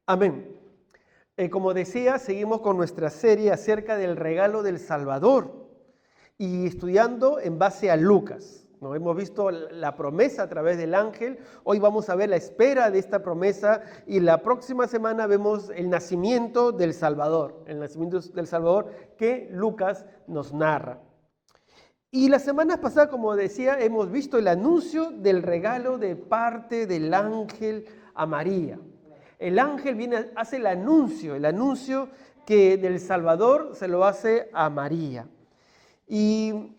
Amén. Como decía, seguimos con nuestra serie acerca del regalo del Salvador y estudiando en base a Lucas. ¿No? Hemos visto la promesa a través del ángel, hoy vamos a ver la espera de esta promesa y la próxima semana vemos el nacimiento del Salvador, que Lucas nos narra. Y la semana pasada, como decía, hemos visto el anuncio del regalo de parte del ángel a María. El ángel hace el anuncio que del Salvador se lo hace a María. Y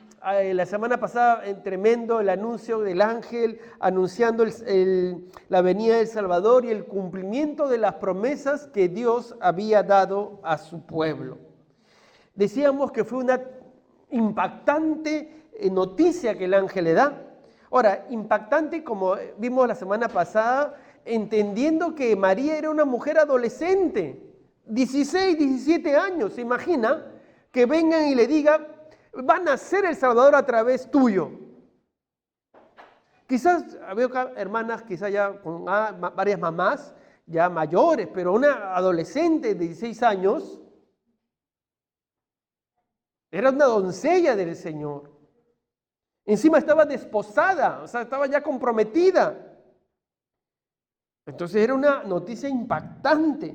la semana pasada, tremendo el anuncio del ángel, anunciando la venida del Salvador y el cumplimiento de las promesas que Dios había dado a su pueblo. Decíamos que fue una impactante noticia que el ángel le da. Ahora, impactante como vimos la semana pasada, entendiendo que María era una mujer adolescente, 16, 17 años. ¿Se imagina que vengan y le digan, va a nacer el Salvador a través tuyo? Quizás, veo hermanas, quizás ya con varias mamás ya mayores, pero una adolescente de 16 años era una doncella del Señor. Encima estaba desposada, o sea, estaba ya comprometida. Entonces era una noticia impactante.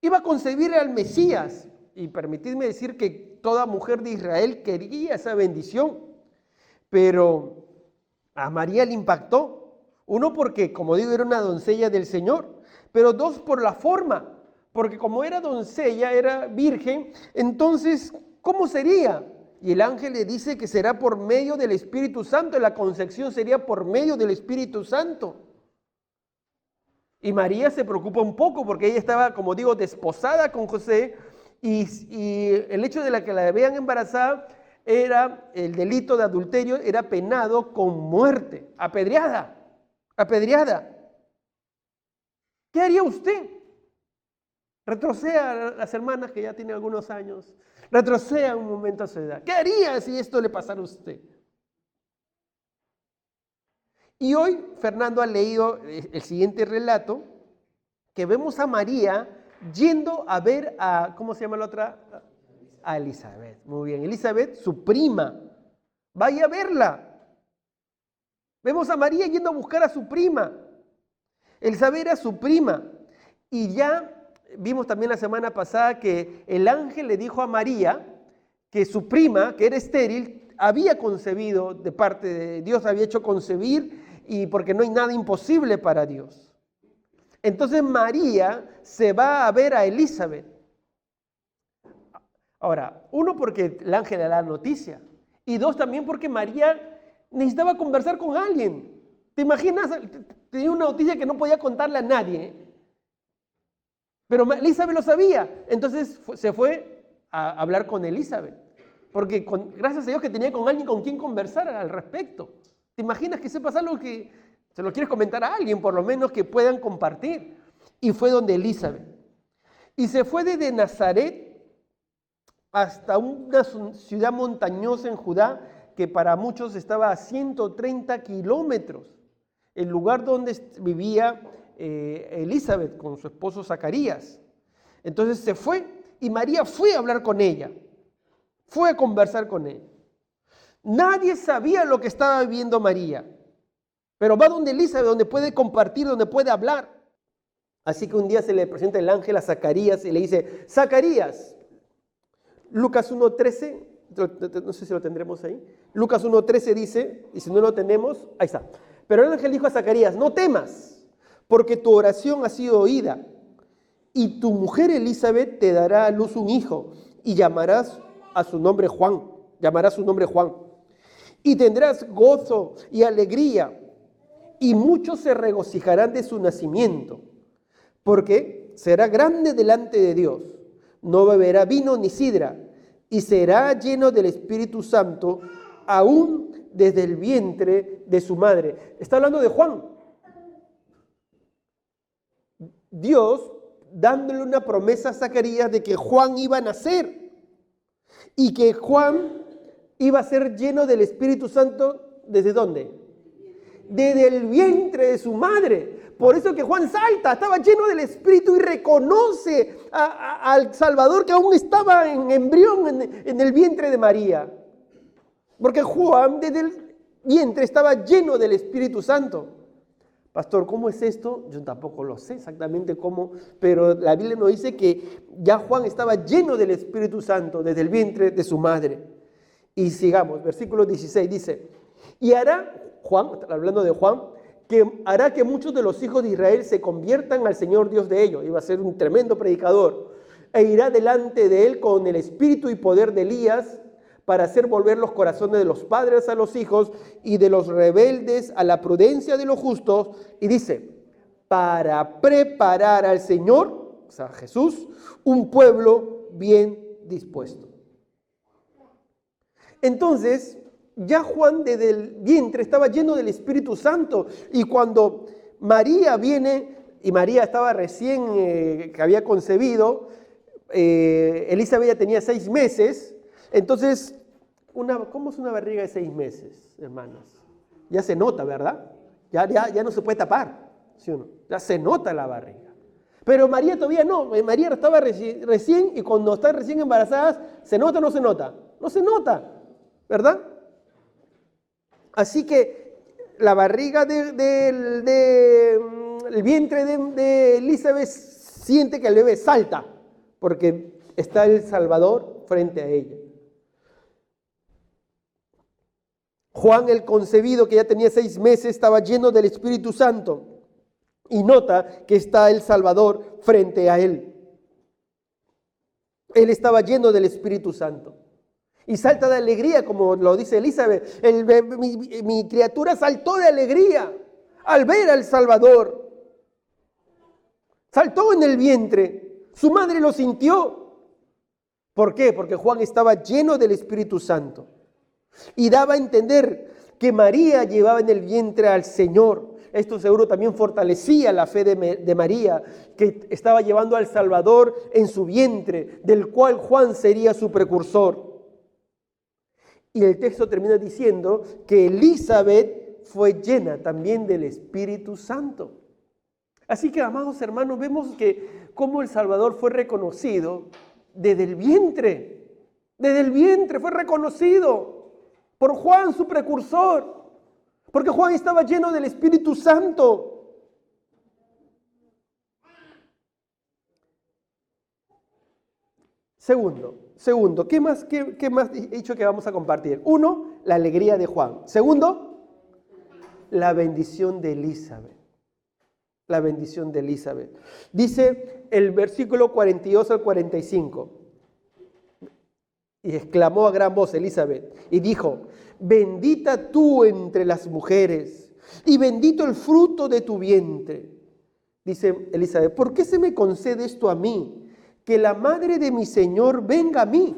Iba a concebir al Mesías. Y permitidme decir que toda mujer de Israel quería esa bendición. Pero a María le impactó. Uno, porque, como digo, era una doncella del Señor. Pero dos, por la forma. Porque como era doncella, era virgen, entonces, ¿cómo sería? Y el ángel le dice que será por medio del Espíritu Santo. La concepción sería por medio del Espíritu Santo. Y María se preocupa un poco porque ella estaba, como digo, desposada con José y el hecho de que la vean embarazada era el delito de adulterio, era penado con muerte, apedreada. ¿Qué haría usted? Retroceda a las hermanas que ya tienen algunos años, retroceda un momento a su edad. ¿Qué haría si esto le pasara a usted? Y hoy Fernando ha leído el siguiente relato, que vemos a María yendo a ver a, ¿cómo se llama la otra? A Elizabeth. Muy bien, Elizabeth, su prima. Vaya a verla. Vemos a María yendo a buscar a su prima. Elizabeth era su prima. Y ya vimos también la semana pasada que el ángel le dijo a María que su prima, que era estéril, había concebido de parte de Dios, había hecho concebir, y porque no hay nada imposible para Dios. Entonces María se va a ver a Elizabeth. Ahora, uno, porque el ángel le da la noticia, y dos, también porque María necesitaba conversar con alguien. ¿Te imaginas? Tenía una noticia que no podía contarle a nadie, pero Elizabeth lo sabía. Entonces se fue a hablar con Elizabeth, porque gracias a Dios que tenía con alguien con quien conversar al respecto. ¿Te imaginas que sepas algo que se lo quieres comentar a alguien, por lo menos que puedan compartir? Y fue donde Elizabeth. Y se fue desde Nazaret hasta una ciudad montañosa en Judá, que para muchos estaba a 130 kilómetros. El lugar donde vivía Elizabeth con su esposo Zacarías. Entonces se fue y María fue a hablar con ella. Fue a conversar con ella. Nadie sabía lo que estaba viviendo María, pero va donde Elizabeth, donde puede compartir, donde puede hablar. Así que un día se le presenta el ángel a Zacarías y le dice, Zacarías, Lucas 1:13, no sé si lo tendremos ahí, Lucas 1:13 dice, y si no lo tenemos, ahí está. Pero el ángel dijo a Zacarías, no temas, porque tu oración ha sido oída, y tu mujer Elizabeth te dará a luz un hijo, y llamarás su nombre Juan. Y tendrás gozo y alegría, y muchos se regocijarán de su nacimiento, porque será grande delante de Dios. No beberá vino ni sidra, y será lleno del Espíritu Santo, aún desde el vientre de su madre. Está hablando de Juan. Dios dándole una promesa a Zacarías de que Juan iba a nacer, y que Juan iba a ser lleno del Espíritu Santo, ¿desde dónde? Desde el vientre de su madre. Por eso que Juan salta, estaba lleno del Espíritu y reconoce al Salvador que aún estaba en embrión en el vientre de María. Porque Juan desde el vientre estaba lleno del Espíritu Santo. Pastor, ¿cómo es esto? Yo tampoco lo sé exactamente cómo, pero la Biblia nos dice que ya Juan estaba lleno del Espíritu Santo desde el vientre de su madre. Y sigamos, versículo 16 dice, y hará, Juan, hablando de Juan, que hará que muchos de los hijos de Israel se conviertan al Señor Dios de ellos. Iba a ser un tremendo predicador. E irá delante de él con el espíritu y poder de Elías, para hacer volver los corazones de los padres a los hijos y de los rebeldes a la prudencia de los justos. Y dice, para preparar al Señor, o sea, Jesús, un pueblo bien dispuesto. Entonces, ya Juan desde el vientre estaba lleno del Espíritu Santo. Y cuando María viene, y María estaba recién, que había concebido, Elizabeth ya tenía 6 meses. Entonces, ¿cómo es una barriga de 6 meses, hermanos? Ya se nota, ¿verdad? Ya no se puede tapar, ¿sí o no? Ya se nota la barriga. Pero María todavía no. María estaba recién, y cuando están recién embarazadas, ¿se nota o no se nota? No se nota, ¿verdad? Así que la barriga el vientre de Elizabeth siente que el bebé salta, porque está el Salvador frente a ella. Juan el concebido, que ya tenía 6 meses, estaba lleno del Espíritu Santo y nota que está el Salvador frente a él. Él estaba lleno del Espíritu Santo y salta de alegría, como lo dice Elizabeth. Mi criatura saltó de alegría al ver al Salvador. Saltó en el vientre, su madre lo sintió. ¿Por qué? Porque Juan estaba lleno del Espíritu Santo. Y daba a entender que María llevaba en el vientre al Señor. Esto seguro también fortalecía la fe de María, que estaba llevando al Salvador en su vientre, del cual Juan sería su precursor. Y el texto termina diciendo que Elizabeth fue llena también del Espíritu Santo. Así que, amados hermanos, vemos que cómo el Salvador fue reconocido desde el vientre. Desde el vientre fue reconocido por Juan, su precursor, porque Juan estaba lleno del Espíritu Santo. Segundo, ¿qué más he dicho que vamos a compartir? 1, la alegría de Juan. 2, la bendición de Elizabeth. La bendición de Elizabeth. Dice el versículo 42 al 45. Y exclamó a gran voz Elizabeth y dijo, bendita tú entre las mujeres y bendito el fruto de tu vientre. Dice Elizabeth, ¿por qué se me concede esto a mí? Que la madre de mi Señor venga a mí.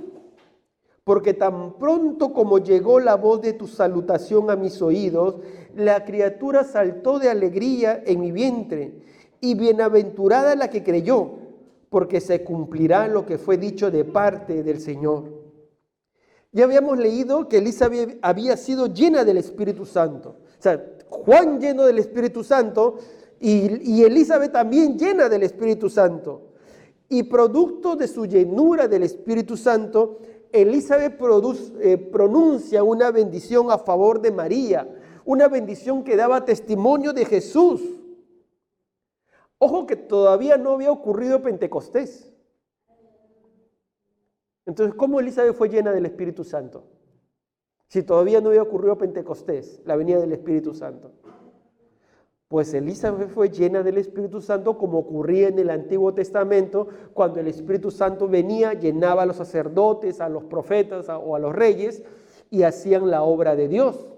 Porque tan pronto como llegó la voz de tu salutación a mis oídos, la criatura saltó de alegría en mi vientre. Y bienaventurada la que creyó, porque se cumplirá lo que fue dicho de parte del Señor. Ya habíamos leído que Elizabeth había sido llena del Espíritu Santo. O sea, Juan lleno del Espíritu Santo y Elizabeth también llena del Espíritu Santo. Y producto de su llenura del Espíritu Santo, Elizabeth pronuncia una bendición a favor de María, una bendición que daba testimonio de Jesús. Ojo que todavía no había ocurrido Pentecostés. Entonces, ¿cómo Elizabeth fue llena del Espíritu Santo? Si todavía no había ocurrido Pentecostés, la venida del Espíritu Santo. Pues Elizabeth fue llena del Espíritu Santo como ocurría en el Antiguo Testamento, cuando el Espíritu Santo venía, llenaba a los sacerdotes, a los profetas o a los reyes y hacían la obra de Dios.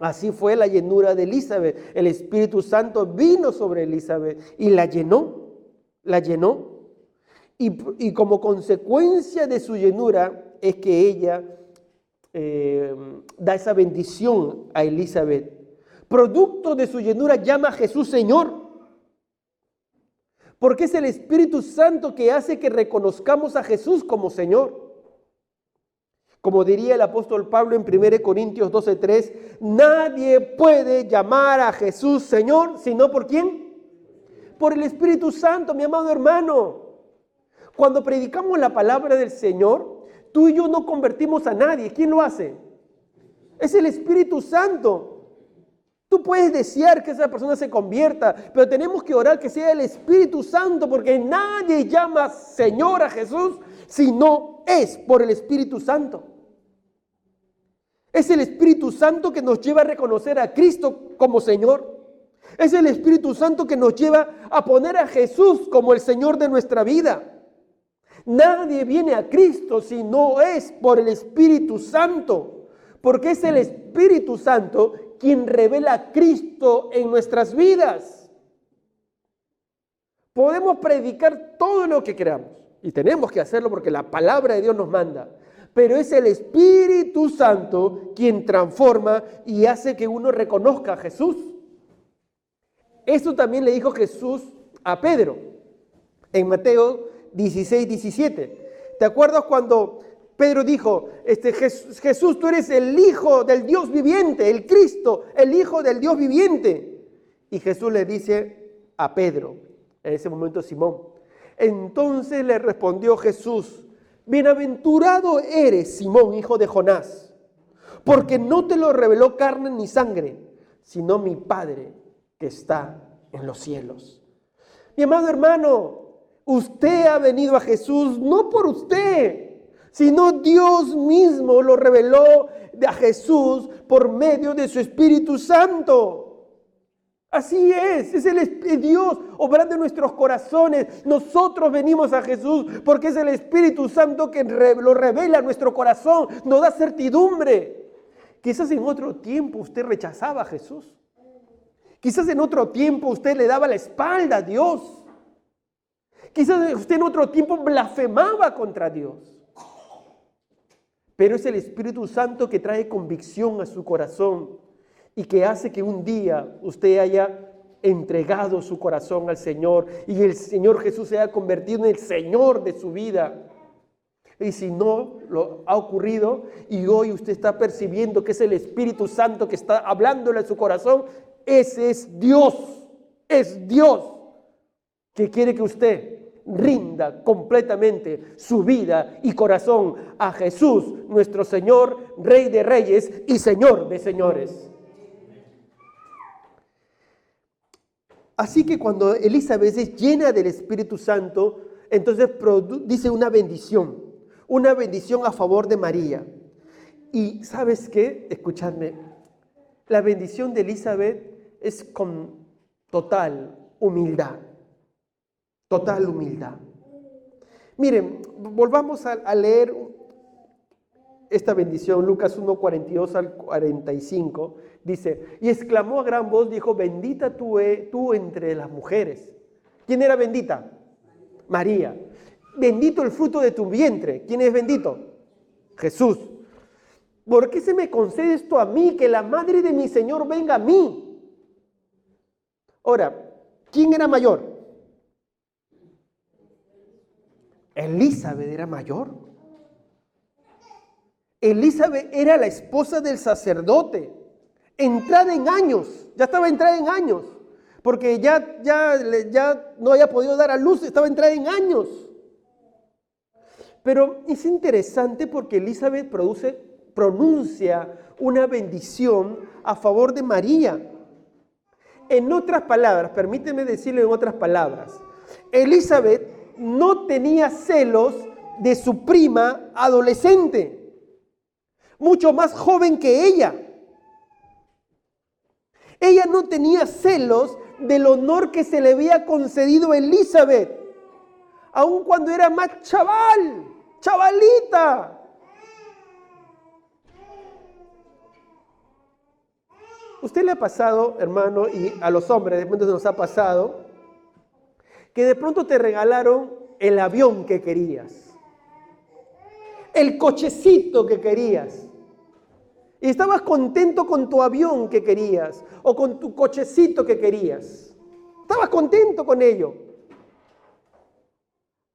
Así fue la llenura de Elizabeth. El Espíritu Santo vino sobre Elizabeth y la llenó. Y como consecuencia de su llenura es que ella da esa bendición a Elizabeth. Producto de su llenura llama a Jesús Señor. Porque es el Espíritu Santo que hace que reconozcamos a Jesús como Señor. Como diría el apóstol Pablo en 1 Corintios 12:3, nadie puede llamar a Jesús Señor, sino ¿por quién? Por el Espíritu Santo, mi amado hermano. Cuando predicamos la palabra del Señor, tú y yo no convertimos a nadie. ¿Quién lo hace? Es el Espíritu Santo. Tú puedes desear que esa persona se convierta, pero tenemos que orar que sea el Espíritu Santo, porque nadie llama Señor a Jesús si no es por el Espíritu Santo. Es el Espíritu Santo que nos lleva a reconocer a Cristo como Señor. Es el Espíritu Santo que nos lleva a poner a Jesús como el Señor de nuestra vida. Nadie viene a Cristo si no es por el Espíritu Santo, porque es el Espíritu Santo quien revela a Cristo en nuestras vidas. Podemos predicar todo lo que queramos y tenemos que hacerlo porque la palabra de Dios nos manda, pero es el Espíritu Santo quien transforma y hace que uno reconozca a Jesús. Esto también le dijo Jesús a Pedro en Mateo 16:17. ¿Te acuerdas cuando Pedro dijo, Jesús, tú eres el Hijo del Dios viviente, el Cristo, el Hijo del Dios viviente? Y Jesús le dice a Pedro, en ese momento Simón. Entonces le respondió Jesús, bienaventurado eres, Simón, hijo de Jonás, porque no te lo reveló carne ni sangre, sino mi Padre que está en los cielos. Mi amado hermano, usted ha venido a Jesús no por usted, sino Dios mismo lo reveló a Jesús por medio de su Espíritu Santo. Así es el Dios obrando en nuestros corazones. Nosotros venimos a Jesús porque es el Espíritu Santo que lo revela a nuestro corazón, nos da certidumbre. Quizás en otro tiempo usted rechazaba a Jesús. Quizás en otro tiempo usted le daba la espalda a Dios. Quizás usted en otro tiempo blasfemaba contra Dios. Pero es el Espíritu Santo que trae convicción a su corazón y que hace que un día usted haya entregado su corazón al Señor y el Señor Jesús se haya convertido en el Señor de su vida. Y si no lo ha ocurrido y hoy usted está percibiendo que es el Espíritu Santo que está hablándole a su corazón, ese es Dios que quiere que usted rinda completamente su vida y corazón a Jesús, nuestro Señor, Rey de Reyes y Señor de Señores. Así que cuando Elizabeth es llena del Espíritu Santo, entonces dice una bendición a favor de María. Y ¿sabes qué? Escuchadme, la bendición de Elizabeth es con total humildad. Total humildad. Miren, volvamos a leer esta bendición, Lucas 1:42 al 45. Dice, y exclamó a gran voz, dijo, bendita tú entre las mujeres. ¿Quién era bendita? María. Bendito el fruto de tu vientre. ¿Quién es bendito? Jesús. ¿Por qué se me concede esto a mí, que la madre de mi Señor venga a mí? Ahora, ¿quién era mayor? Elizabeth era mayor. Elizabeth era la esposa del sacerdote, entrada en años, ya estaba entrada en años, porque ya no había podido dar a luz, estaba entrada en años. Pero es interesante porque Elizabeth pronuncia una bendición a favor de María. En otras palabras, permíteme decirlo en otras palabras, Elizabeth no tenía celos de su prima adolescente, mucho más joven que ella. Ella no tenía celos del honor que se le había concedido a Elizabeth, aun cuando era más chavalita. ¿Usted le ha pasado, hermano, y a los hombres de pronto nos ha pasado, que de pronto te regalaron el avión que querías, el cochecito que querías, y estabas contento con tu avión que querías o con tu cochecito que querías? Estabas contento con ello.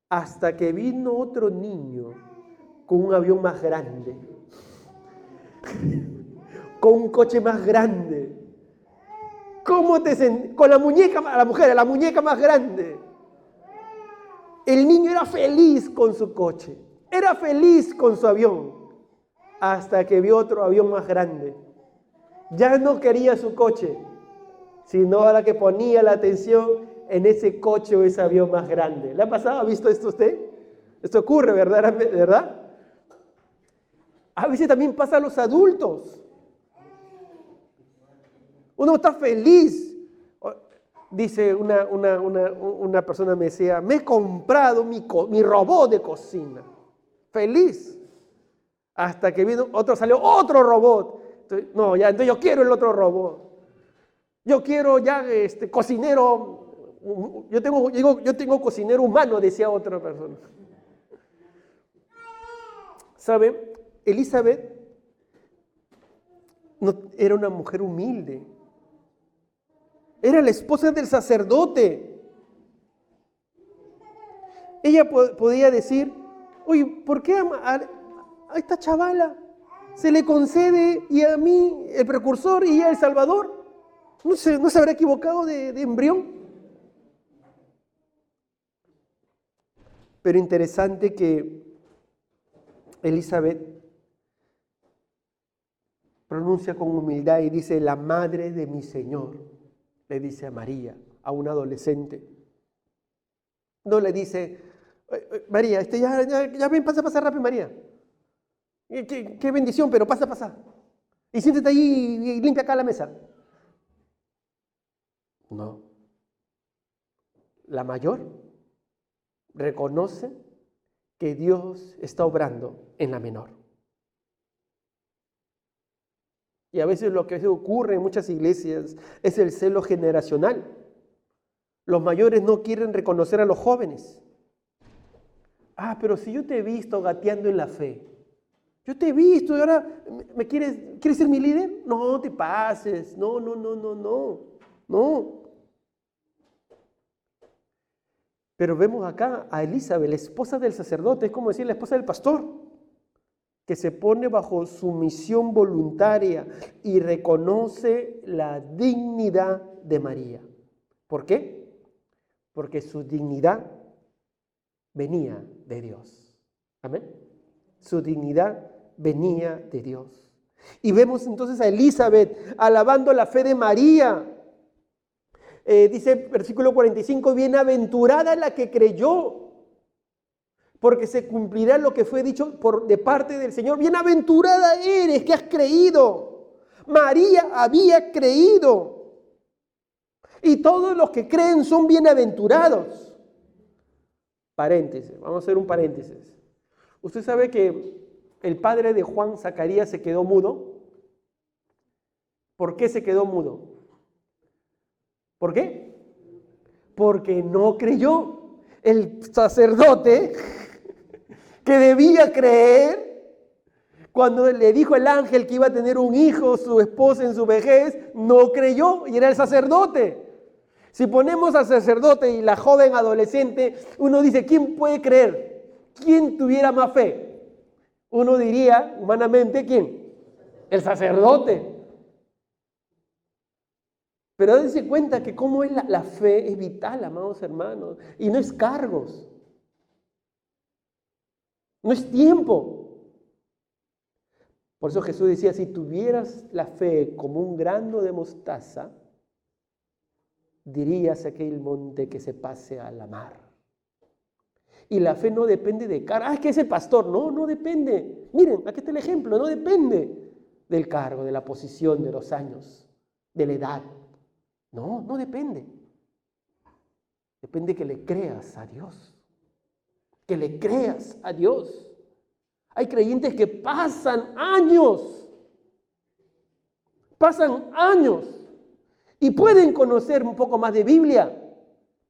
Hasta que vino otro niño con un avión más grande con un coche más grande. ¿Cómo te sentís? Con la muñeca, la mujer, la muñeca más grande. El niño era feliz con su coche, era feliz con su avión, hasta que vio otro avión más grande. Ya no quería su coche, sino ahora que ponía la atención en ese coche o ese avión más grande. ¿Le ha pasado? ¿Ha visto esto usted? Esto ocurre, ¿verdad? A veces también pasa a los adultos. Uno está feliz. Dice una persona, me decía, me he comprado mi robot de cocina. Feliz. Hasta que vino salió otro robot. Entonces yo quiero el otro robot. Yo quiero ya cocinero. Yo tengo cocinero humano, decía otra persona. ¿Sabe? Elizabeth era una mujer humilde. Era la esposa del sacerdote. Ella podía decir, oye, ¿por qué a esta chavala se le concede y a mí el precursor y a el Salvador? ¿No se habrá equivocado de embrión? Pero interesante que Elizabeth pronuncia con humildad y dice, la madre de mi Señor, le dice a María, a un adolescente. No le dice, María, ya ven, pasa rápido, María. Qué bendición, pero pasa. Y siéntate ahí y limpia acá la mesa. No. La mayor reconoce que Dios está obrando en la menor. Y a veces lo que ocurre en muchas iglesias es el celo generacional. Los mayores no quieren reconocer a los jóvenes. Pero si yo te he visto gateando en la fe, yo te he visto y ahora ¿quieres ser mi líder? No te pases, no. Pero vemos acá a Elizabeth, la esposa del sacerdote, es como decir la esposa del pastor, que se pone bajo sumisión voluntaria y reconoce la dignidad de María. ¿Por qué? Porque su dignidad venía de Dios. Amén. Su dignidad venía de Dios. Y vemos entonces a Elizabeth alabando la fe de María. Dice versículo 45, bienaventurada la que creyó, porque se cumplirá lo que fue dicho de parte del Señor. Bienaventurada eres que has creído. María había creído. Y todos los que creen son bienaventurados. Paréntesis, vamos a hacer un paréntesis. Usted sabe que el padre de Juan, Zacarías, se quedó mudo. ¿Por qué se quedó mudo? ¿Por qué? Porque no creyó. El sacerdote que debía creer, cuando le dijo el ángel que iba a tener un hijo, su esposa en su vejez, no creyó y era el sacerdote. Si ponemos al sacerdote y la joven adolescente, uno dice, ¿quién puede creer? ¿Quién tuviera más fe? Uno diría, humanamente, ¿quién? El sacerdote. Pero dense cuenta que cómo es la fe es vital, amados hermanos, y no es cargos, no es tiempo. Por eso Jesús decía, si tuvieras la fe como un grano de mostaza, dirías a aquel monte que se pase a la mar. Y la fe no depende de cargo. Es que es el pastor. No depende. Miren, aquí está el ejemplo. No depende del cargo, de la posición, de los años, de la edad. No depende. Depende que le creas a Dios. Que le creas a Dios. Hay creyentes que pasan años y pueden conocer un poco más de Biblia,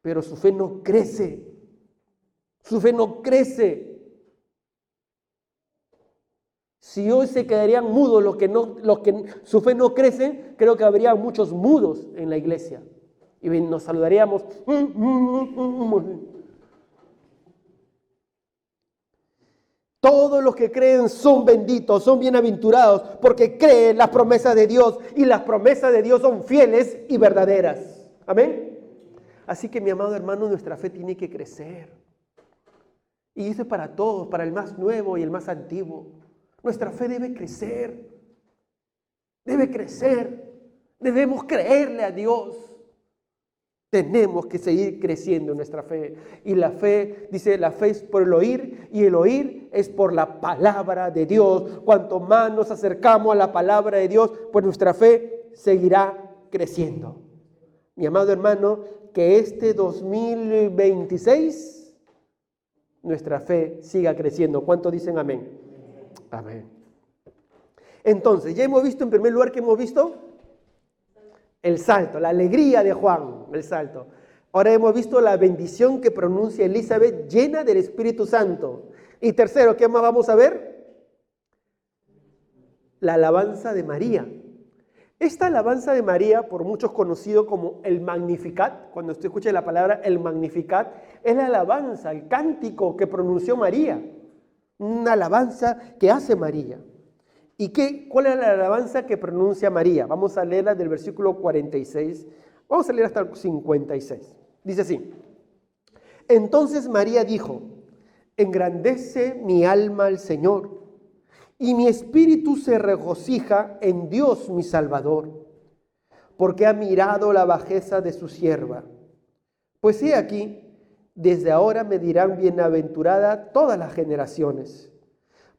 pero su fe no crece. Su fe no crece. Si hoy se quedarían mudos los que su fe no crece, creo que habría muchos mudos en la iglesia. Y nos saludaríamos. Todos los que creen son benditos, son bienaventurados, porque creen las promesas de Dios, y las promesas de Dios son fieles y verdaderas. Amén. Así que, mi amado hermano, nuestra fe tiene que crecer. Y eso es para todos, para el más nuevo y el más antiguo. Nuestra fe debe crecer. Debe crecer. Debemos creerle a Dios. Tenemos que seguir creciendo en nuestra fe. Y la fe, dice, la fe es por el oír, y el oír es por la palabra de Dios. Cuanto más nos acercamos a la palabra de Dios, pues nuestra fe seguirá creciendo. Mi amado hermano, que este 2026 nuestra fe siga creciendo. ¿Cuántos dicen amén? Amén. Entonces, ya hemos visto en primer lugar, ¿qué hemos visto? El salto, la alegría de Juan, el salto. Ahora hemos visto la bendición que pronuncia Elizabeth, llena del Espíritu Santo. Y tercero, ¿qué más vamos a ver? La alabanza de María. Esta alabanza de María, por muchos conocido como el Magnificat, cuando usted escucha la palabra el Magnificat, es la alabanza, el cántico que pronunció María. Una alabanza que hace María. ¿Y cuál es la alabanza que pronuncia María? Vamos a leerla del versículo 46. Vamos a leer hasta el 56. Dice así: Entonces María dijo: Engrandece mi alma al Señor, y mi espíritu se regocija en Dios mi Salvador, porque ha mirado la bajeza de su sierva. Pues he aquí, desde ahora me dirán bienaventurada todas las generaciones,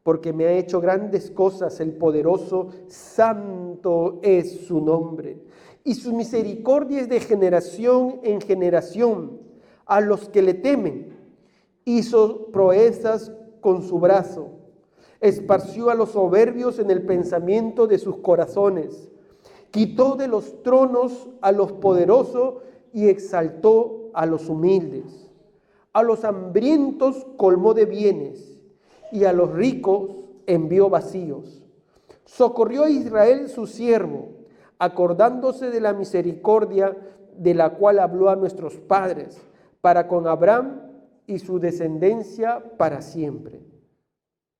porque me ha hecho grandes cosas el poderoso, santo es su nombre, y su misericordia es de generación en generación a los que le temen. Hizo proezas con su brazo, esparció a los soberbios en el pensamiento de sus corazones, quitó de los tronos a los poderosos y exaltó a los humildes. A los hambrientos colmó de bienes, y a los ricos envió vacíos. Socorrió a Israel su siervo, acordándose de la misericordia de la cual habló a nuestros padres, para con Abraham y su descendencia para siempre.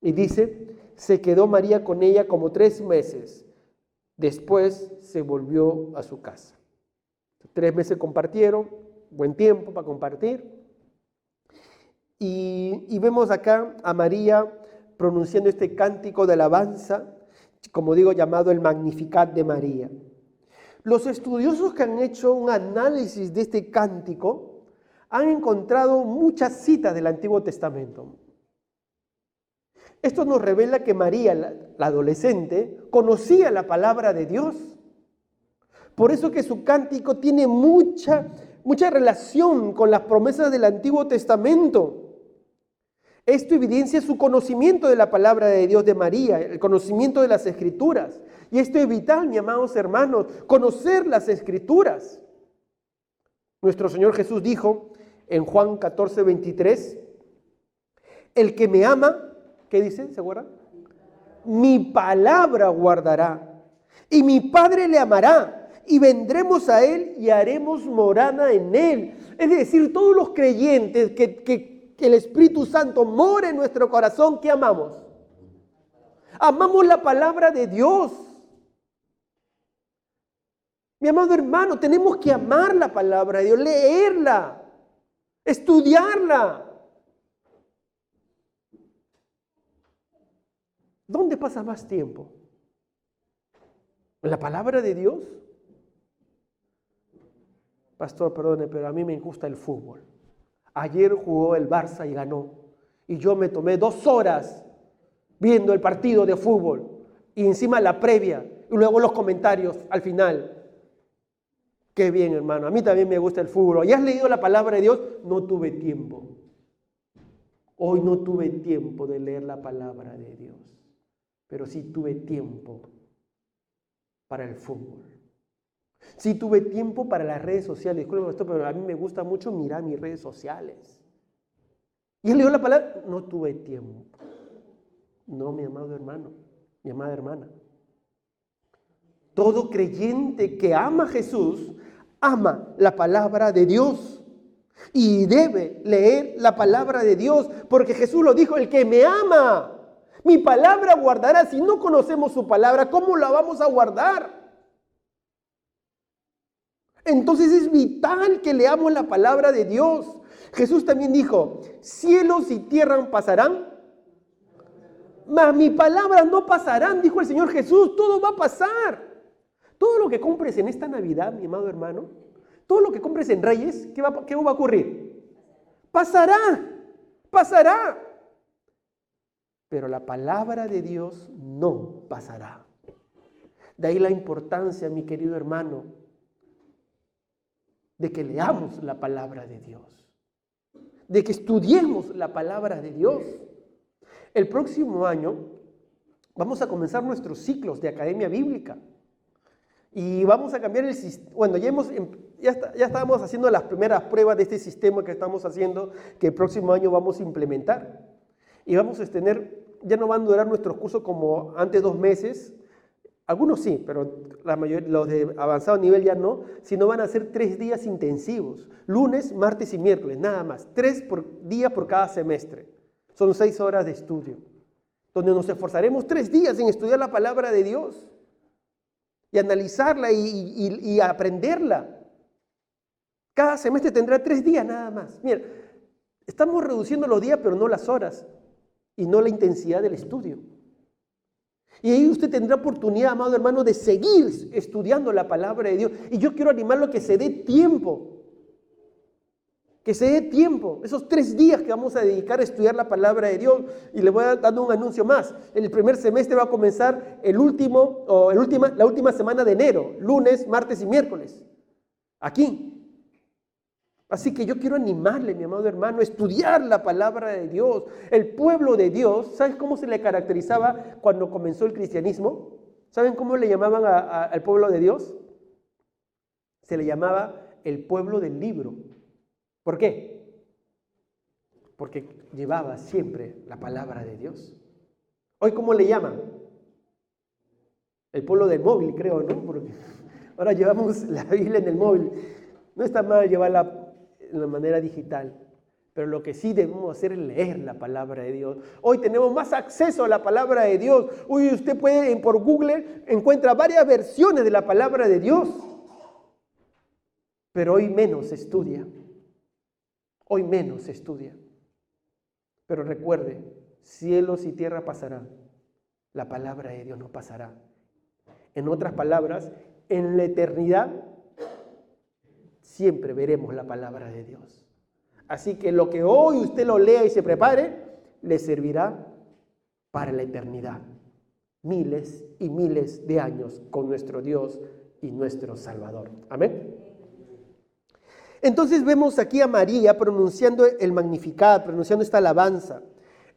Y dice, se quedó María con ella como 3 meses. Después se volvió a su casa. 3 meses compartieron, buen tiempo para compartir. Y vemos acá a María pronunciando este cántico de alabanza, como digo, llamado el Magnificat de María. Los estudiosos que han hecho un análisis de este cántico han encontrado muchas citas del Antiguo Testamento. Esto nos revela que María, la adolescente, conocía la palabra de Dios. Por eso que su cántico tiene mucha relación con las promesas del Antiguo Testamento. Esto evidencia su conocimiento de la palabra de Dios de María, el conocimiento de las Escrituras. Y esto es vital, mis amados hermanos, conocer las Escrituras. Nuestro Señor Jesús dijo en Juan 14:23, el que me ama, ¿qué dice? ¿Se acuerdan? Mi palabra guardará, y mi Padre le amará, y vendremos a él y haremos morada en él. Es decir, todos los creyentes que el Espíritu Santo mora en nuestro corazón, ¿qué amamos? Amamos la palabra de Dios. Mi amado hermano, tenemos que amar la palabra de Dios, leerla, estudiarla. ¿Dónde pasa más tiempo? ¿En la palabra de Dios? Pastor, perdone, pero a mí me gusta el fútbol. Ayer jugó el Barça y ganó. Y yo me tomé 2 horas viendo el partido de fútbol. Y encima la previa. Y luego los comentarios al final. Qué bien, hermano. A mí también me gusta el fútbol. ¿Ya has leído la palabra de Dios? No tuve tiempo. Hoy no tuve tiempo de leer la palabra de Dios. Pero sí tuve tiempo para el fútbol. Sí tuve tiempo para las redes sociales. Disculpe esto, pero a mí me gusta mucho mirar mis redes sociales. ¿Y él leyó la palabra? No tuve tiempo. No, mi amado hermano, mi amada hermana. Todo creyente que ama a Jesús, ama la palabra de Dios. Y debe leer la palabra de Dios, porque Jesús lo dijo: el que me ama, mi palabra guardará. Si no conocemos su palabra, ¿cómo la vamos a guardar? Entonces es vital que leamos la palabra de Dios. Jesús también dijo: cielos y tierra pasarán, mas mis palabras no pasarán, dijo el Señor Jesús. Todo va a pasar. Todo lo que compres en esta Navidad, mi amado hermano, todo lo que compres en Reyes, ¿qué va a ocurrir? Pasará, pasará. Pero la palabra de Dios no pasará. De ahí la importancia, mi querido hermano, de que leamos la palabra de Dios, de que estudiemos la palabra de Dios. El próximo año vamos a comenzar nuestros ciclos de Academia Bíblica y vamos a cambiar el sistema. Bueno, ya estábamos haciendo las primeras pruebas de este sistema que estamos haciendo, que el próximo año vamos a implementar. Y vamos a tener, ya no van a durar nuestros cursos como antes 2 meses. Algunos sí, pero la mayoría, los de avanzado nivel ya no, sino van a ser 3 días intensivos, lunes, martes y miércoles, nada más, 3 días por cada semestre. Son 6 horas de estudio, donde nos esforzaremos 3 días en estudiar la palabra de Dios y analizarla y aprenderla. Cada semestre tendrá 3 días nada más. Mira, estamos reduciendo los días, pero no las horas y no la intensidad del estudio. Y ahí usted tendrá oportunidad, amado hermano, de seguir estudiando la palabra de Dios. Y yo quiero animarlo a que se dé tiempo. Que se dé tiempo. Esos 3 días que vamos a dedicar a estudiar la palabra de Dios. Y le voy dando un anuncio más. El primer semestre va a comenzar la última semana de enero. Lunes, martes y miércoles. Aquí. Así que yo quiero animarle, mi amado hermano, a estudiar la palabra de Dios. El pueblo de Dios, ¿sabes cómo se le caracterizaba cuando comenzó el cristianismo? ¿Saben cómo le llamaban al pueblo de Dios? Se le llamaba el pueblo del libro. ¿Por qué? Porque llevaba siempre la palabra de Dios. ¿Hoy cómo le llaman? El pueblo del móvil, creo, ¿no? Porque ahora llevamos la Biblia en el móvil. No está mal llevarla de la manera digital, pero lo que sí debemos hacer es leer la palabra de Dios. Hoy tenemos más acceso a la palabra de Dios. Hoy usted puede, por Google, encuentra varias versiones de la palabra de Dios, pero hoy menos se estudia. Hoy menos se estudia. Pero recuerde, cielos y tierra pasarán, la palabra de Dios no pasará. En otras palabras, en la eternidad siempre veremos la palabra de Dios. Así que lo que hoy usted lo lea y se prepare, le servirá para la eternidad. Miles y miles de años con nuestro Dios y nuestro Salvador. Amén. Entonces vemos aquí a María pronunciando el Magnificat, pronunciando esta alabanza.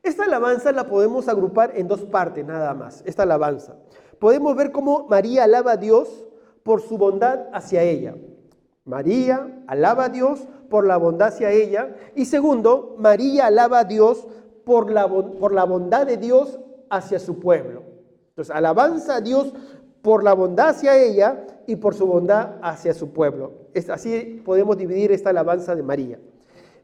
Esta alabanza la podemos agrupar en 2 partes nada más, esta alabanza. Podemos ver cómo María alaba a Dios por su bondad hacia ella. María alaba a Dios por la bondad hacia ella. Y segundo, María alaba a Dios por la bondad de Dios hacia su pueblo. Entonces, alabanza a Dios por la bondad hacia ella y por su bondad hacia su pueblo. Así podemos dividir esta alabanza de María.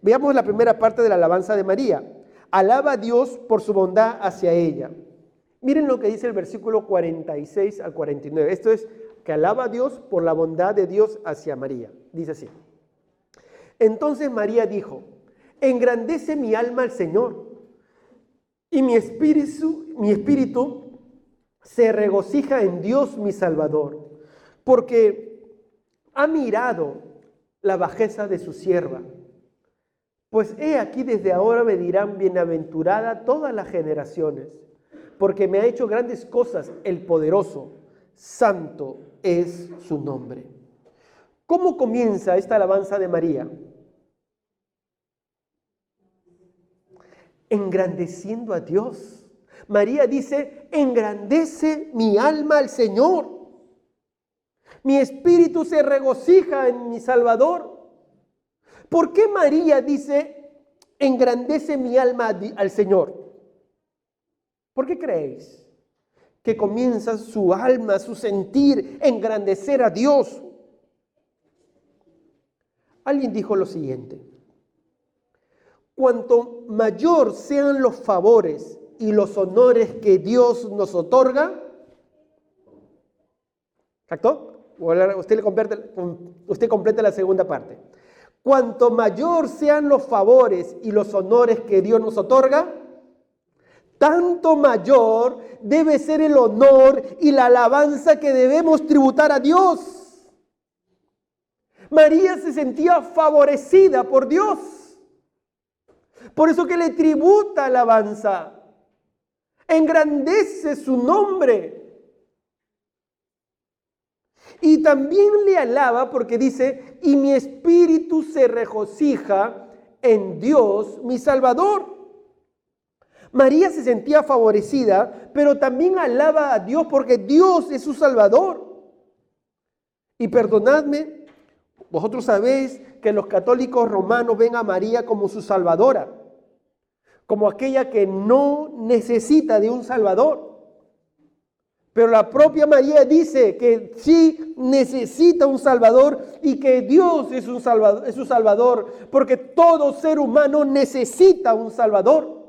Veamos la primera parte de la alabanza de María. Alaba a Dios por su bondad hacia ella. Miren lo que dice el versículo 46 al 49. Esto es que alaba a Dios por la bondad de Dios hacia María. Dice así: entonces María dijo: engrandece mi alma al Señor, y mi espíritu se regocija en Dios mi Salvador, porque ha mirado la bajeza de su sierva. Pues he aquí desde ahora me dirán bienaventurada todas las generaciones, porque me ha hecho grandes cosas el poderoso, santo es su nombre. ¿Cómo comienza esta alabanza de María? Engrandeciendo a Dios. María dice: engrandece mi alma al Señor. Mi espíritu se regocija en mi Salvador. ¿Por qué María dice: engrandece mi alma al Señor? ¿Por qué creéis que comienza su alma, su sentir, engrandecer a Dios? Alguien dijo lo siguiente: cuanto mayor sean los favores y los honores que Dios nos otorga, ¿exacto? Usted completa la segunda parte. Cuanto mayor sean los favores y los honores que Dios nos otorga, tanto mayor debe ser el honor y la alabanza que debemos tributar a Dios. María se sentía favorecida por Dios. Por eso que le tributa alabanza. Engrandece su nombre. Y también le alaba porque dice, y mi espíritu se regocija en Dios, mi Salvador. María se sentía favorecida, pero también alaba a Dios porque Dios es su Salvador. Y perdonadme, vosotros sabéis que los católicos romanos ven a María como su Salvadora, como aquella que no necesita de un Salvador. Pero la propia María dice que sí necesita un Salvador y que Dios es su Salvador, porque todo ser humano necesita un Salvador.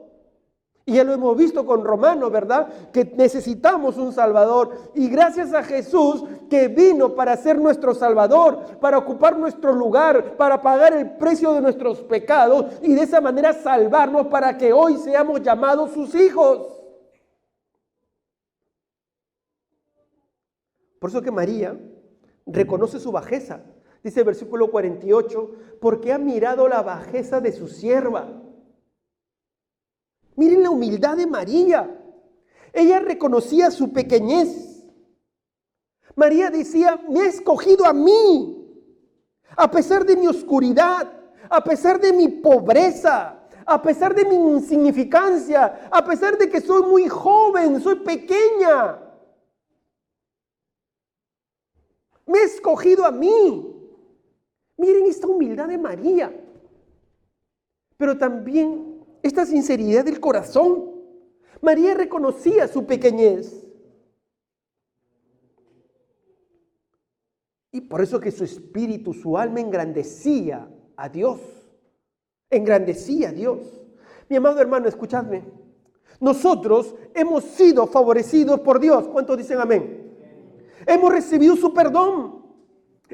Y ya lo hemos visto con Romanos, ¿verdad? Que necesitamos un Salvador. Y gracias a Jesús que vino para ser nuestro Salvador, para ocupar nuestro lugar, para pagar el precio de nuestros pecados y de esa manera salvarnos para que hoy seamos llamados sus hijos. Por eso que María reconoce su bajeza. Dice el versículo 48, porque ha mirado la bajeza de su sierva. Miren la humildad de María. Ella reconocía su pequeñez. María decía, me ha escogido a mí, a pesar de mi oscuridad, a pesar de mi pobreza, a pesar de mi insignificancia, a pesar de que soy muy joven, soy pequeña. Me ha escogido a mí. Miren esta humildad de María. Pero también esta sinceridad del corazón. María reconocía su pequeñez. Y por eso que su espíritu, su alma engrandecía a Dios. Engrandecía a Dios. Mi amado hermano, escuchadme. Nosotros hemos sido favorecidos por Dios. ¿Cuántos dicen amén? Hemos recibido su perdón.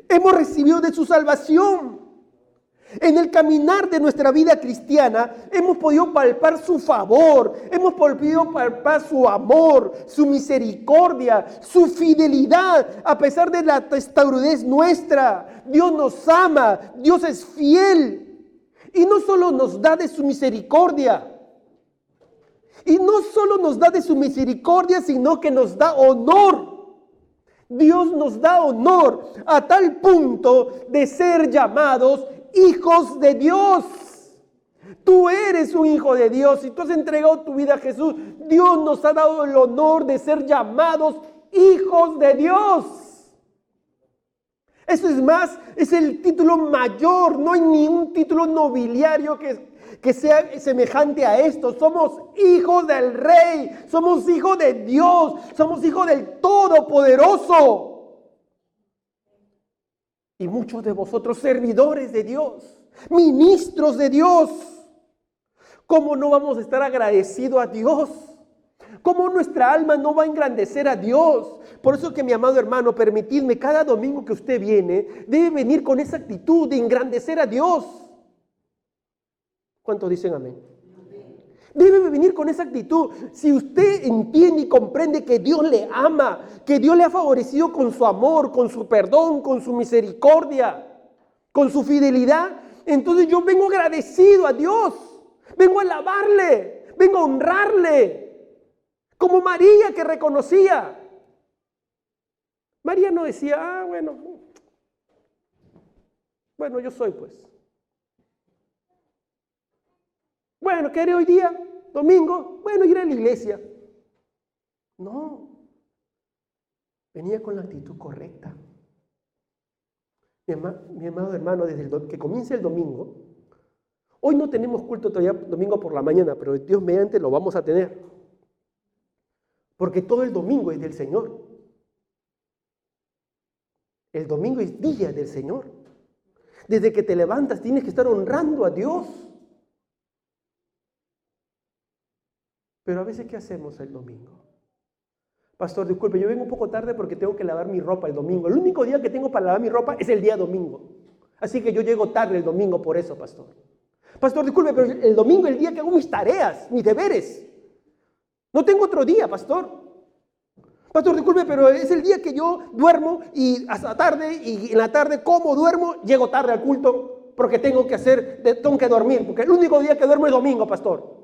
Hemos recibido de su salvación. En el caminar de nuestra vida cristiana hemos podido palpar su favor, hemos podido palpar su amor, su misericordia, su fidelidad, a pesar de la testarudez nuestra. Dios nos ama, Dios es fiel y no solo nos da de su misericordia, sino que nos da honor. Dios nos da honor a tal punto de ser llamados hijos de Dios. Tú eres un hijo de Dios y tú has entregado tu vida a Jesús. Dios nos ha dado el honor de ser llamados hijos de Dios. Eso es más, es el título mayor. No hay ningún título nobiliario que sea semejante a esto. Somos hijos del Rey, somos hijos de Dios, somos hijos del Todopoderoso. Y muchos de vosotros servidores de Dios, ministros de Dios. ¿Cómo no vamos a estar agradecidos a Dios? ¿Cómo nuestra alma no va a engrandecer a Dios? Por eso que mi amado hermano, permitidme, cada domingo que usted viene, debe venir con esa actitud de engrandecer a Dios. ¿Cuántos dicen amén? Debe venir con esa actitud. Si usted entiende y comprende que Dios le ama, que Dios le ha favorecido con su amor, con su perdón, con su misericordia, con su fidelidad, entonces yo vengo agradecido a Dios. Vengo a alabarle, vengo a honrarle. Como María que reconocía. María no decía, bueno, yo soy pues. Bueno, ¿qué haré hoy día? Domingo. Bueno, ir a la iglesia. No. Venía con la actitud correcta. Mi amado hermano, desde que comience el domingo, hoy no tenemos culto todavía domingo por la mañana, pero Dios mediante lo vamos a tener. Porque todo el domingo es del Señor. El domingo es día del Señor. Desde que te levantas tienes que estar honrando a Dios. Pero a veces, ¿qué hacemos el domingo? Pastor, disculpe, yo vengo un poco tarde porque tengo que lavar mi ropa el domingo. El único día que tengo para lavar mi ropa es el día domingo. Así que yo llego tarde el domingo por eso, pastor. Pastor, disculpe, pero el domingo es el día que hago mis tareas, mis deberes. No tengo otro día, pastor. Pastor, disculpe, pero es el día que yo duermo y hasta tarde, y en la tarde como, duermo, llego tarde al culto porque tengo que dormir, porque el único día que duermo es domingo, pastor.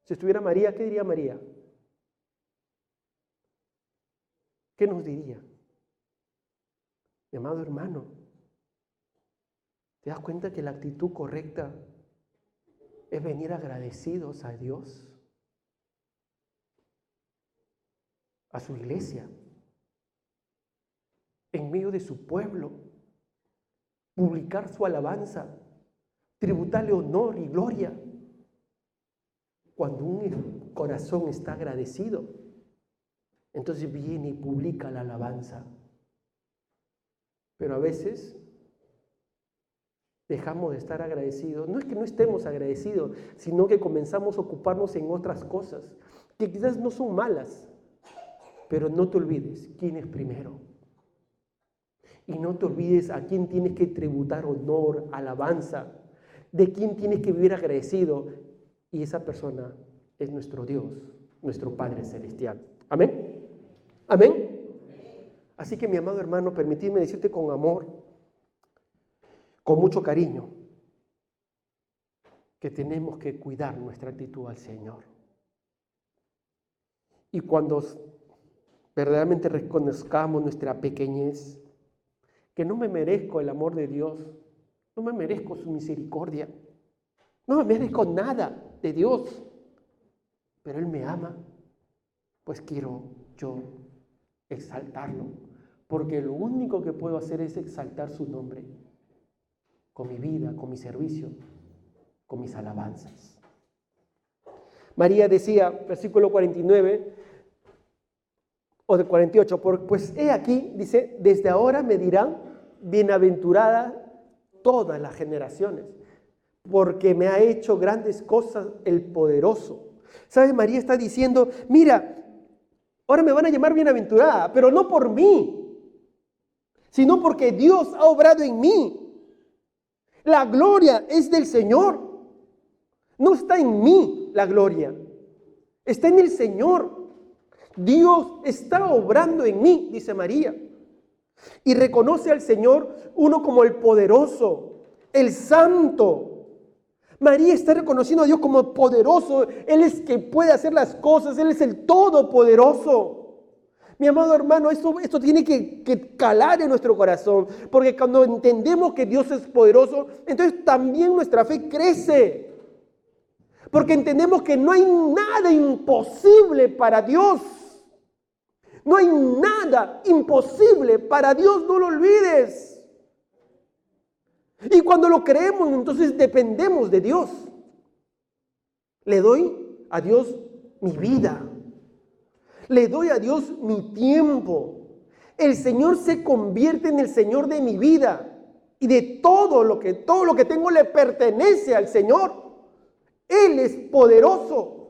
Si estuviera María, ¿qué diría María? ¿Qué nos diría? Mi amado hermano, ¿te das cuenta que la actitud correcta es venir agradecidos a Dios, a su iglesia, en medio de su pueblo, publicar su alabanza, tributarle honor y gloria? Cuando un corazón está agradecido, entonces viene y publica la alabanza. Pero a veces dejamos de estar agradecidos. No es que no estemos agradecidos, sino que comenzamos a ocuparnos en otras cosas, que quizás no son malas, pero no te olvides quién es primero. Y no te olvides a quién tienes que tributar honor, alabanza, de quién tienes que vivir agradecido. Y esa persona es nuestro Dios, nuestro Padre Celestial. ¿Amén? ¿Amén? Así que, mi amado hermano, permíteme decirte con amor, con mucho cariño, que tenemos que cuidar nuestra actitud al Señor. Y cuando verdaderamente reconozcamos nuestra pequeñez, que no me merezco el amor de Dios, no me merezco su misericordia, no me merezco nada de Dios, pero Él me ama, pues quiero yo exaltarlo, porque lo único que puedo hacer es exaltar su nombre, con mi vida, con mi servicio, con mis alabanzas. María decía, versículo 49 o de 48, pues he aquí, dice, desde ahora me dirán bienaventurada todas las generaciones, porque me ha hecho grandes cosas el poderoso. ¿Sabes? María está diciendo, mira, ahora me van a llamar bienaventurada, pero no por mí, sino porque Dios ha obrado en mí. La gloria es del Señor. No está en mí la gloria, está en el Señor. Dios está obrando en mí, dice María. Y reconoce al Señor uno como el poderoso, el santo. María está reconociendo a Dios como poderoso. Él es que puede hacer las cosas. Él es el todopoderoso. Mi amado hermano, esto tiene que calar en nuestro corazón. Porque cuando entendemos que Dios es poderoso, entonces también nuestra fe crece. Porque entendemos que no hay nada imposible para Dios. No hay nada imposible para Dios, no lo olvides. Y cuando lo creemos, entonces dependemos de Dios. Le doy a Dios mi vida. Le doy a Dios mi tiempo. El Señor se convierte en el Señor de mi vida. Y de todo lo que tengo le pertenece al Señor. Él es poderoso.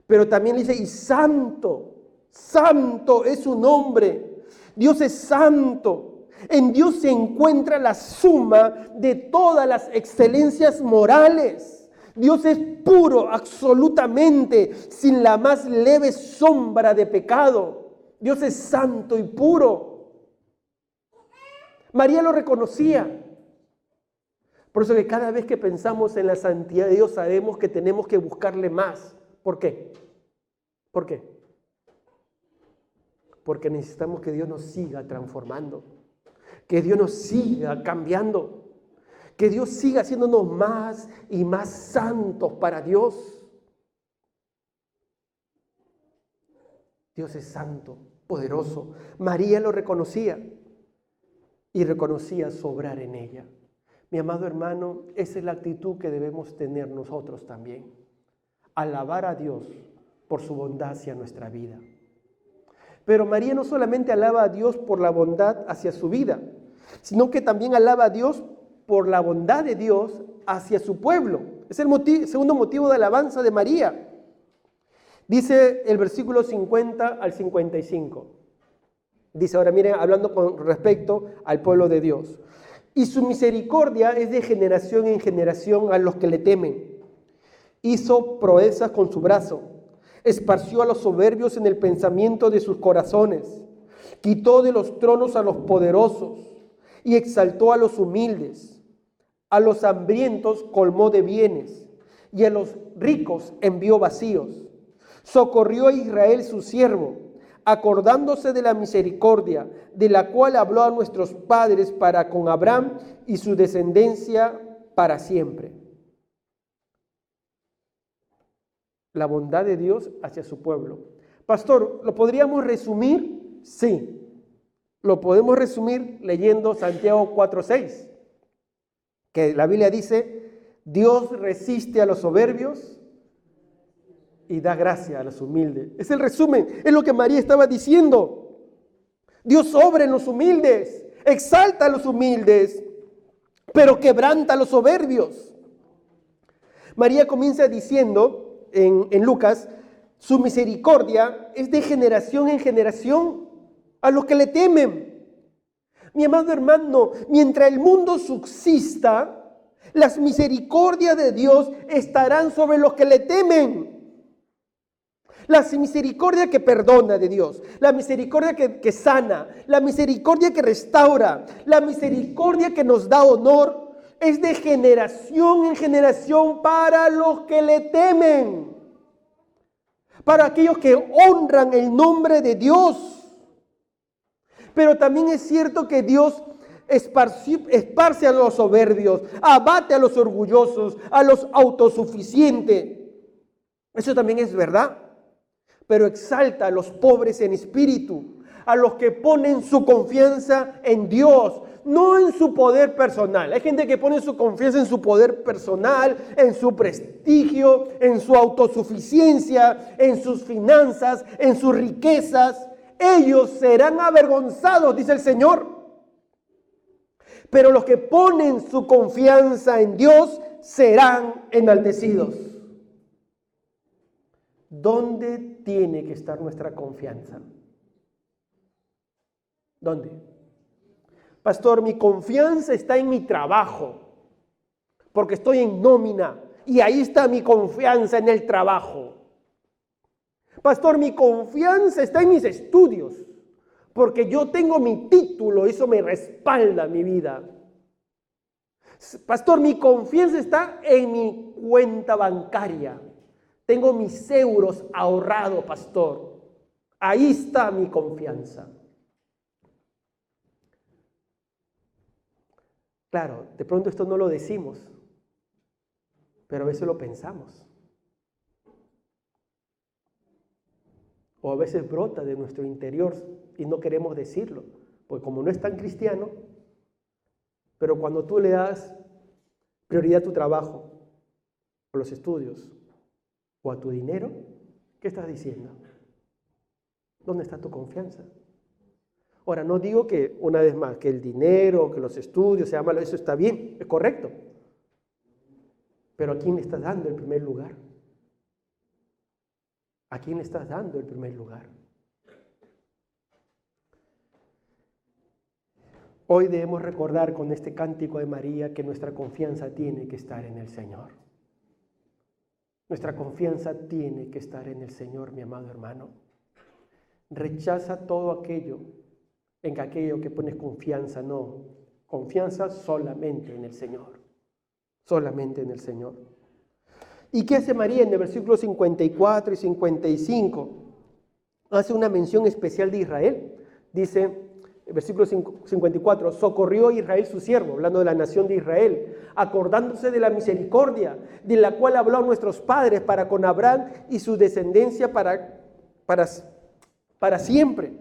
Pero también dice, y santo, santo es su nombre. Dios es santo. En Dios se encuentra la suma de todas las excelencias morales. Dios es puro, absolutamente, sin la más leve sombra de pecado. Dios es santo y puro. María lo reconocía. Por eso que cada vez que pensamos en la santidad de Dios, sabemos que tenemos que buscarle más. ¿Por qué? ¿Por qué? Porque necesitamos que Dios nos siga transformando. Que Dios nos siga cambiando. Que Dios siga haciéndonos más y más santos para Dios. Dios es santo, poderoso. María lo reconocía y reconocía su obrar en ella. Mi amado hermano, esa es la actitud que debemos tener nosotros también. Alabar a Dios por su bondad hacia nuestra vida. Pero María no solamente alaba a Dios por la bondad hacia su vida, sino que también alaba a Dios por la bondad de Dios hacia su pueblo. Es el segundo motivo de alabanza de María. Dice el versículo 50 al 55. Dice, ahora miren, hablando con respecto al pueblo de Dios. Y su misericordia es de generación en generación a los que le temen. Hizo proezas con su brazo. Esparció a los soberbios en el pensamiento de sus corazones. Quitó de los tronos a los poderosos y exaltó a los humildes. A los hambrientos colmó de bienes y a los ricos envió vacíos. Socorrió a Israel su siervo, acordándose de la misericordia, de la cual habló a nuestros padres para con Abraham y su descendencia para siempre. La bondad de Dios hacia su pueblo. Pastor, ¿lo podríamos resumir? Sí. Lo podemos resumir leyendo Santiago 4:6, que la Biblia dice, Dios resiste a los soberbios y da gracia a los humildes. Es el resumen, es lo que María estaba diciendo. Dios obra en los humildes, exalta a los humildes, pero quebranta a los soberbios. María comienza diciendo en Lucas, su misericordia es de generación en generación a los que le temen. Mi amado hermano, mientras el mundo subsista, las misericordias de Dios estarán sobre los que le temen. La misericordia que perdona de Dios, la misericordia que sana, la misericordia que restaura, la misericordia que nos da honor, es de generación en generación para los que le temen, para aquellos que honran el nombre de Dios. Pero también es cierto que Dios esparce a los soberbios, abate a los orgullosos, a los autosuficientes. Eso también es verdad. Pero exalta a los pobres en espíritu, a los que ponen su confianza en Dios, no en su poder personal. Hay gente que pone su confianza en su poder personal, en su prestigio, en su autosuficiencia, en sus finanzas, en sus riquezas. Ellos serán avergonzados, dice el Señor. Pero los que ponen su confianza en Dios serán enaltecidos. ¿Dónde tiene que estar nuestra confianza? ¿Dónde? Pastor, mi confianza está en mi trabajo, porque estoy en nómina y ahí está mi confianza en el trabajo. Pastor, mi confianza está en mis estudios, porque yo tengo mi título, eso me respalda mi vida. Pastor, mi confianza está en mi cuenta bancaria. Tengo mis euros ahorrados, pastor. Ahí está mi confianza. Claro, de pronto esto no lo decimos, pero a veces lo pensamos. O a veces brota de nuestro interior y no queremos decirlo, porque como no es tan cristiano, pero cuando tú le das prioridad a tu trabajo, a los estudios, o a tu dinero, ¿qué estás diciendo? ¿Dónde está tu confianza? Ahora, no digo que, una vez más, que el dinero, que los estudios sea malo, eso está bien, es correcto. Pero ¿a quién le estás dando el primer lugar? ¿A quién le estás dando el primer lugar? Hoy debemos recordar con este cántico de María que nuestra confianza tiene que estar en el Señor. Nuestra confianza tiene que estar en el Señor, mi amado hermano. Rechaza todo aquello que pones confianza, no. Confianza solamente en el Señor. Solamente en el Señor. ¿Y qué hace María en el versículo 54 y 55? Hace una mención especial de Israel. Dice, el versículo 54, socorrió a Israel su siervo, hablando de la nación de Israel, acordándose de la misericordia, de la cual habló a nuestros padres para con Abraham y su descendencia para siempre.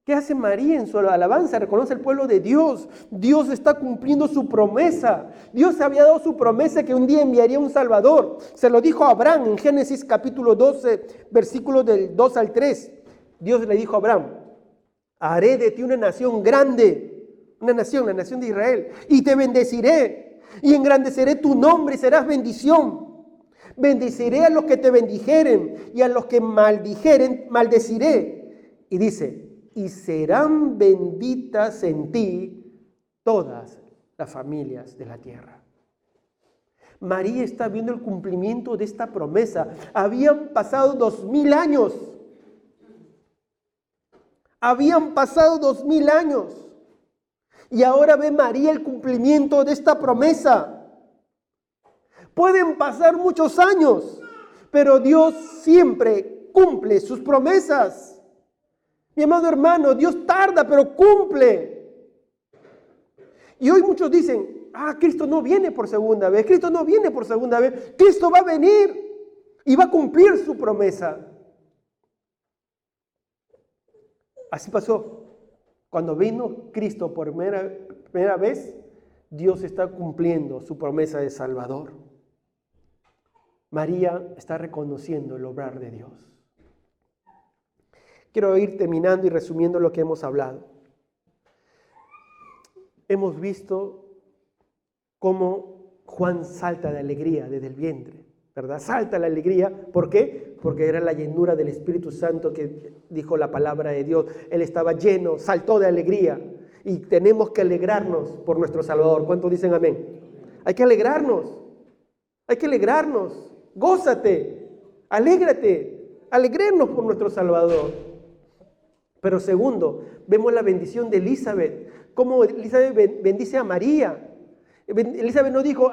¿Qué hace María en su alabanza? Reconoce el pueblo de Dios. Dios está cumpliendo su promesa. Dios había dado su promesa que un día enviaría un Salvador. Se lo dijo a Abraham en Génesis capítulo 12, versículos del 2 al 3. Dios le dijo a Abraham, haré de ti una nación grande, una nación, la nación de Israel, y te bendeciré y engrandeceré tu nombre y serás bendición. Bendeciré a los que te bendijeren y a los que maldijeren, maldeciré. Y dice, y serán benditas en ti todas las familias de la tierra. María está viendo el cumplimiento de esta promesa. Habían pasado 2000 años. Habían pasado 2000 años. Y ahora ve María el cumplimiento de esta promesa. Pueden pasar muchos años, pero Dios siempre cumple sus promesas. Mi amado hermano, Dios tarda, pero cumple. Y hoy muchos dicen, Cristo no viene por segunda vez, Cristo no viene por segunda vez, Cristo va a venir y va a cumplir su promesa. Así pasó. Cuando vino Cristo por primera vez, Dios está cumpliendo su promesa de Salvador. María está reconociendo el obrar de Dios. Quiero ir terminando y resumiendo lo que hemos hablado. Hemos visto cómo Juan salta de alegría desde el vientre, ¿verdad? Salta la alegría. ¿Por qué? Porque era la llenura del Espíritu Santo que dijo la palabra de Dios. Él estaba lleno, saltó de alegría. Y tenemos que alegrarnos por nuestro Salvador. ¿Cuántos dicen amén? Hay que alegrarnos. Hay que alegrarnos. Gózate, alégrate, alegrarnos por nuestro Salvador. Pero segundo, vemos la bendición de Elizabeth. Cómo Elizabeth bendice a María. Elizabeth no dijo,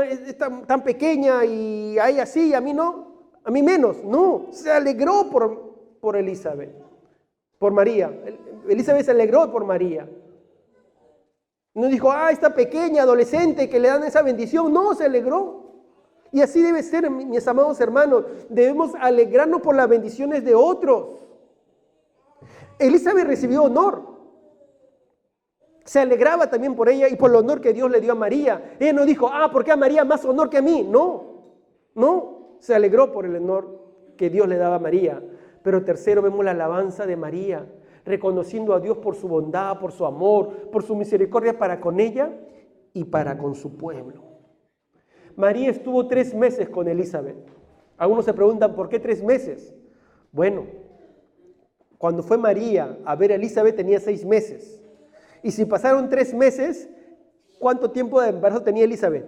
es tan pequeña y a ella sí, a mí no, a mí menos. No, se alegró por Elizabeth, por María. Elizabeth se alegró por María. No dijo, esta pequeña adolescente que le dan esa bendición. No, se alegró. Y así debe ser, mis amados hermanos. Debemos alegrarnos por las bendiciones de otros. Elizabeth recibió honor. Se alegraba también por ella y por el honor que Dios le dio a María. Ella no dijo, ¿por qué a María más honor que a mí? No, se alegró por el honor que Dios le daba a María. Pero tercero, vemos la alabanza de María, reconociendo a Dios por su bondad, por su amor, por su misericordia para con ella y para con su pueblo. María estuvo 3 meses con Elizabeth. Algunos se preguntan, ¿por qué 3 meses? Bueno, cuando fue María a ver a Elizabeth tenía 6 meses. Y si pasaron 3 meses, ¿cuánto tiempo de embarazo tenía Elizabeth?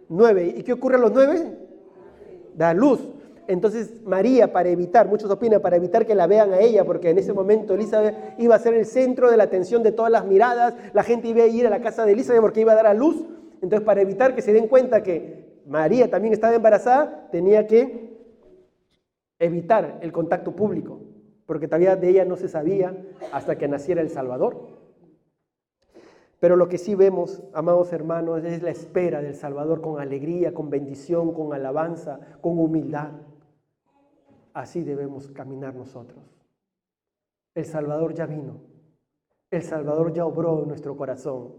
9. ¿Y qué ocurre a los 9? Da luz. Entonces María, muchos opinan, para evitar que la vean a ella, porque en ese momento Elizabeth iba a ser el centro de la atención de todas las miradas, la gente iba a ir a la casa de Elizabeth porque iba a dar a luz. Entonces, para evitar que se den cuenta que María también estaba embarazada, tenía que evitar el contacto público, porque todavía de ella no se sabía hasta que naciera el Salvador. Pero lo que sí vemos, amados hermanos, es la espera del Salvador con alegría, con bendición, con alabanza, con humildad. Así debemos caminar nosotros. El Salvador ya vino. El Salvador ya obró en nuestro corazón.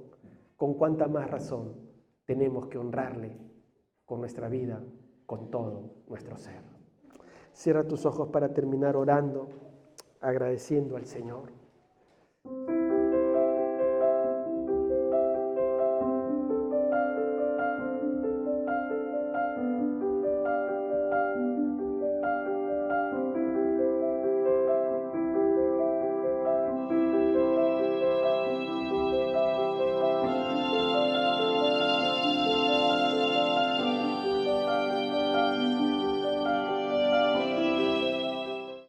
Con cuánta más razón tenemos que honrarle con nuestra vida, con todo nuestro ser. Cierra tus ojos para terminar orando, agradeciendo al Señor.